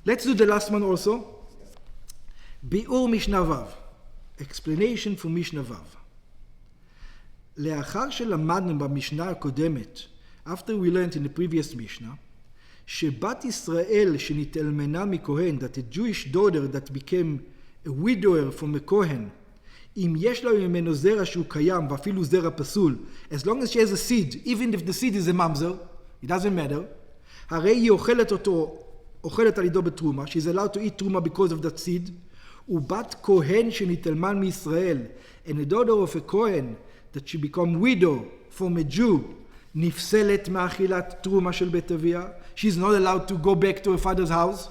Let's do the last one also. ביאור משנה ו'. Explanation for משנה ו'. לאחר שלמדנו במשנה הקודמת, after we learned in the previous Mishnah, שבת ישראל שנתאלמנה מכהן, that a Jewish daughter that became a widower from a כהן, אם יש לה ממנו זרע שהוא קיים ואפילו זרע פסול, as long as she has a seed, even if the seed is a mamzer, it doesn't matter, הרי היא אוכלת על ידו בתרומה, she's allowed to eat תרומה because of that seed, ובת כהן שנתאלמן מישראל, and a daughter of a כהן, that she become widow from a Jew, נפסלת מאכילת תרומה של בית אביה, she's not allowed to go back to her father's house,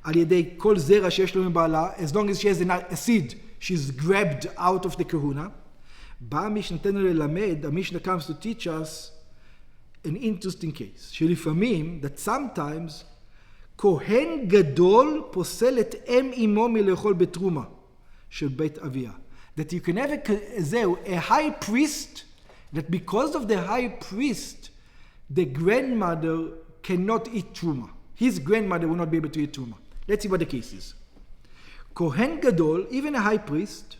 על ידי כל זרע שיש לו מבעלה, as long as she has a seed, she's grabbed out of the kahuna. באה משנתנו ללמד, המשנה comes to teach us an interesting case, שלפעמים, that sometimes, כהן גדול פוסל את אם אמו מלאכול בתרומה של בית אביה. That you can have a high priest, that because of the high priest, the grandmother cannot eat truma. His grandmother will not be able to eat truma. Let's see what the case is. Kohen Gadol, even a high priest,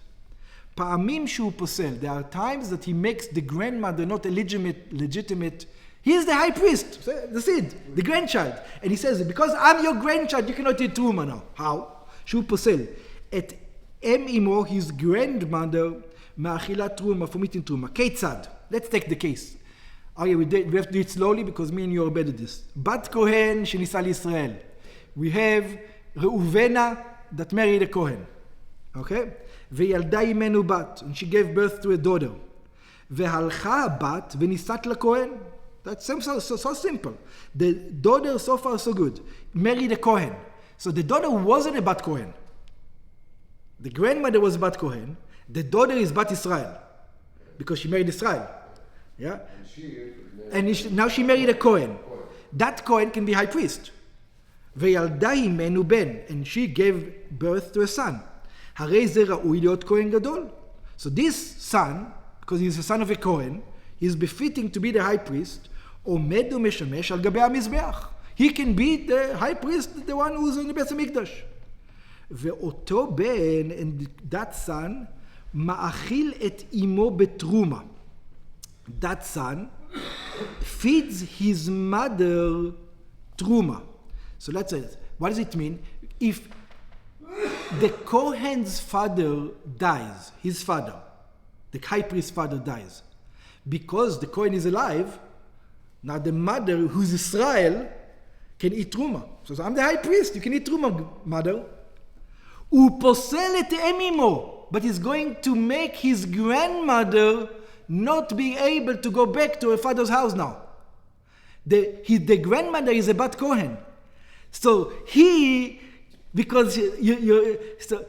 פעמים שהוא פוסל. There are times that he makes the grandmother not legitimate. He is the high priest, the seed, the grandchild. And he says, because I'm your grandchild, you cannot eat truma now. How? שהוא פוסל. את אם אמו, his grandmother, מאכילת תרומה, from eating תרומה. כיצד? Let's take the case. Okay, we have to do it slowly because me and you are bad at this. בת כהן שנישאה לישראל. We have ראובנה that married a Kohen. Okay? וילדה אימנו בת. And she gave birth to a daughter. והלכה הבת ונישאת לכהן. That's so simple. The daughter, so far so good, married a Kohen. So the daughter wasn't a Bat Kohen. The grandmother was Bat Kohen. The daughter is Bat Israel. Because she married Israel. Yeah? Now she married a Kohen. That Kohen can be high priest. וילדה אימנו בן. And she gave birth to a son. הרי זה ראוי להיות כהן גדול. So this son, because he's the son of a Kohen, is befitting to be the high priest, עומד ומשמש על גבי המזבח. He can be the high priest, the one who's in the בית המקדש. ואותו בן, and that son, מאכיל את אמו בתרומה. That son feeds his mother truma. So let's say, what does it mean? If the Kohen's father dies, his father, the high priest's father dies, because the Kohen is alive, now the mother, who's Israel, can eat truma. So I'm the high priest, you can eat truma, mother. הוא פוסל את אם אמו, but he's going to make his grandmother not be able to go back to her father's house now. The grandmother is a Bat Kohen. So because so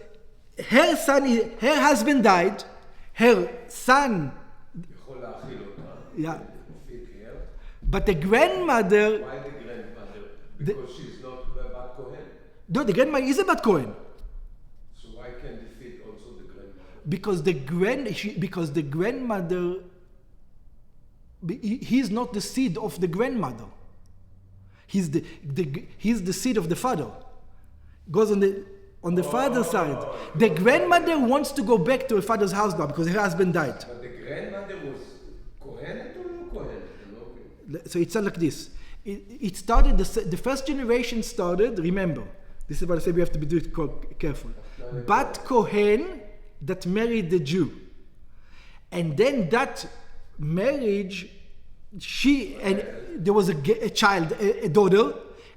her husband died, her son, yeah, but the grandmother. Why the grandmother? Because she's not a Bat Kohen. No, the grandmother is a Bat Kohen. So why can't they fit also the grandmother? Because the grandmother, he's not the seed of the grandmother. He's the seed of the father. Goes on the father's side. The grandmother wants to go back to her father's house now because her husband died. But the grandmother was Kohenet or no Kohenet? So it's like this. It started, the first generation started, remember, this is what I said, we have to do it careful. Bat Kohen that married the Jew. And then that marriage, there was a child, a daughter,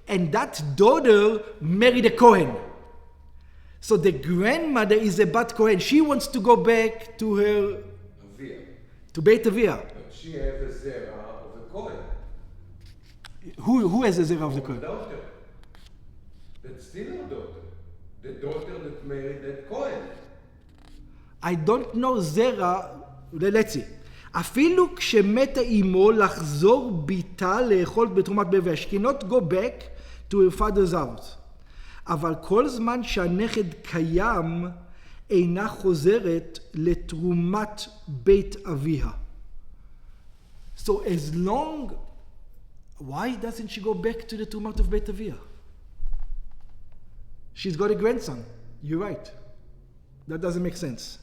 and that daughter married a Kohen. So the grandmother is a Bat Kohen. She wants to go back to her, to Beit Avia. But she has a zera of a Kohen. Who has a zera of the Kohen? Daughter. That's still her daughter. The daughter that married that Kohen. I don't know zera, let's see. אפילו כשמתה אמו לחזור ביתה לאכול בתרומת בביה. She cannot go back to her father's house. אבל כל זמן שהנכד קיים, אינה חוזרת לתרומת בית אביה. So as long, why doesn't she go back to the תרומת of בית אביה? She's got a grandson. You're right. That doesn't make sense.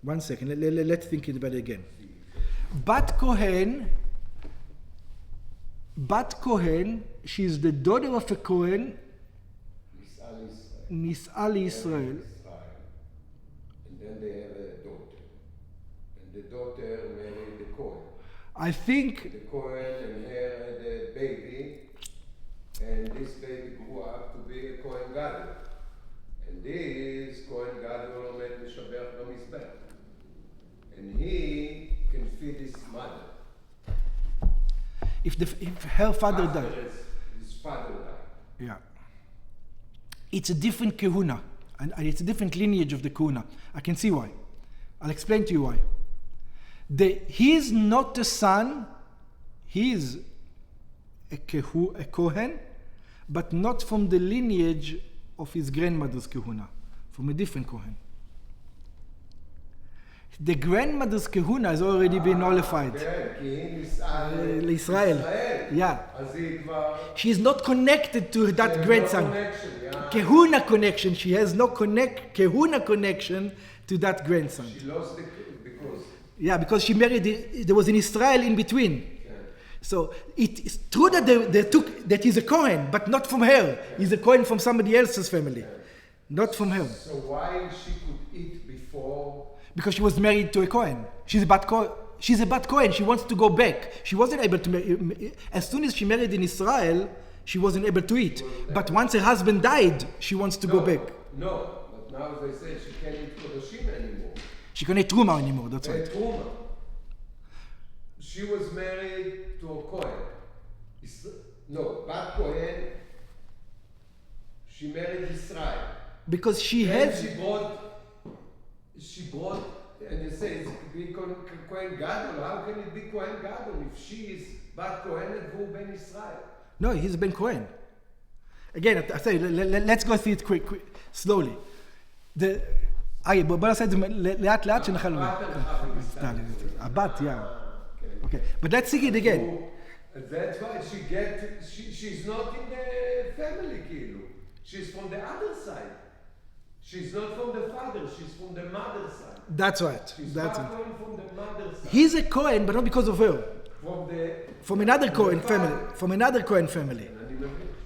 One second, let's think about it again. Bat Kohen, she's the daughter of a Kohen, Nis'al Israel. And then they have a daughter. And the daughter married the Kohen. I think The Kohen and her had a baby, and this baby grew up to be a Kohen Gadol. And this Kohen Gadol omed mishabeach b'mizbech. And he can feed his mother. if her father After died. his father died. Yeah. It's a different kahuna, and it's a different lineage of the kahuna. I can see why. I'll explain to you why. He is not a son, he is a Kohen, but not from the lineage of his grandmother's kahuna, from a different Kohen. The grandmother's kahuna has already been nullified. Israel. Yeah. She is not connected to that grandson. Kahuna connection. She has no kahuna connection to that grandson. She lost it because... Yeah, because she married, there was an Israel in between. Yeah. So it's true that they took, that he's a Kohen, but not from her. He's a Kohen from somebody else's family. Not from her. So why she could eat before? Because she was married to a Kohen. She's a bat Kohen. She wants to go back. She wasn't able to marry. As soon as she married in Israel, she wasn't able to eat. But once her husband died, she wants to go back. No, but now they say she can't eat Kodashim anymore. She can't eat Truma anymore, that's right. Truma. She was married to a Kohen. Bat Kohen. She married Israel. Because she Then has... she brought, and you say it's be Kohen Gadol. How can it be Kohen Gadol if she is Bat Kohenet who Ben Israel? No, he's Ben Kohen. Again, I say, let's go through it quick, slowly. בוא נעשה את זה לאט שנוכל... הבת, yeah. Okay, but let's see it again. That's why she's not in the family, כאילו. She's from the other side. She's not from the father, she's from the mother's side. That's right. She's That's not it. from the mother's side. He's a Kohen, but not because of her. From another Kohen family. From another Kohen family.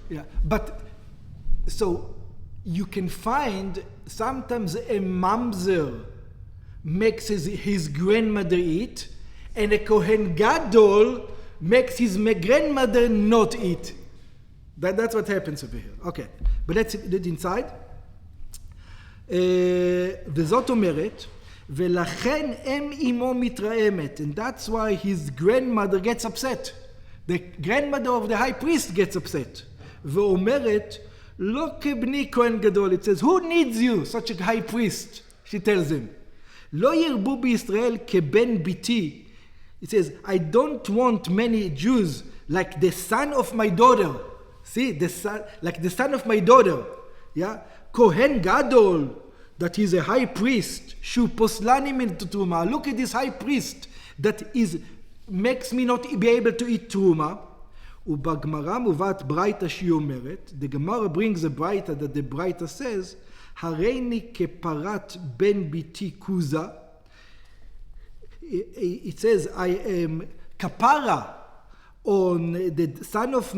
Yeah, but so you can find sometimes a mamzer makes his grandmother eat, and a Kohen Gadol makes his grandmother not eat. That's what happens over here. Okay, but let's read inside. וזאת אומרת, ולכן אם אמו מתרעמת, and that's why his grandmother gets upset. The grandmother of the high priest gets upset. ואומרת, לא כבני כהן גדול. It says, who needs you, such a high priest? She tells him. לא ירבו בישראל כבן ביתי. It says, I don't want many Jews like the son of my daughter. See, like the son of my daughter. Yeah? Kohen Gadol, that is a high priest, shu poslanim into truma. Look at this high priest that makes me not be able to eat truma. ובגמרא מובאת ברייתא שהיא אומרת, the Gemara brings a ברייתא that the ברייתא says, הריני כפרת בן ביתי כוזה. It says, I am kapara on the son of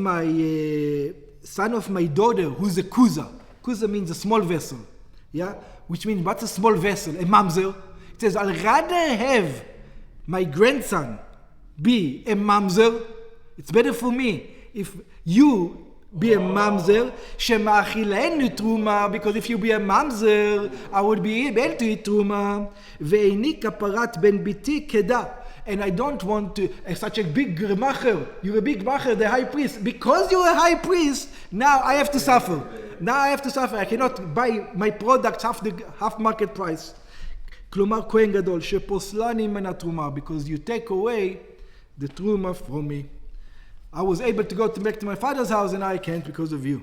my daughter, who's a kuza. Kuza means a small vessel. Yeah? Which means, what's a small vessel? A mamzer. It says, I'd rather have my grandson be a mamzer. It's better for me if you be a mamzer. Shema'achilenu truma, because if you be a mamzer, I would be able to eat truma. Ve'ini kaparat ben biti keda. And I don't want to, such a big macher, you're a big macher, the high priest. Because you're a high priest, now I have to suffer. I cannot buy my products half market price. כלומר, כהן גדול, שפוסלני מן התרומה, because you take away the truma from me. I was able to go back to my father's house and I can't because of you.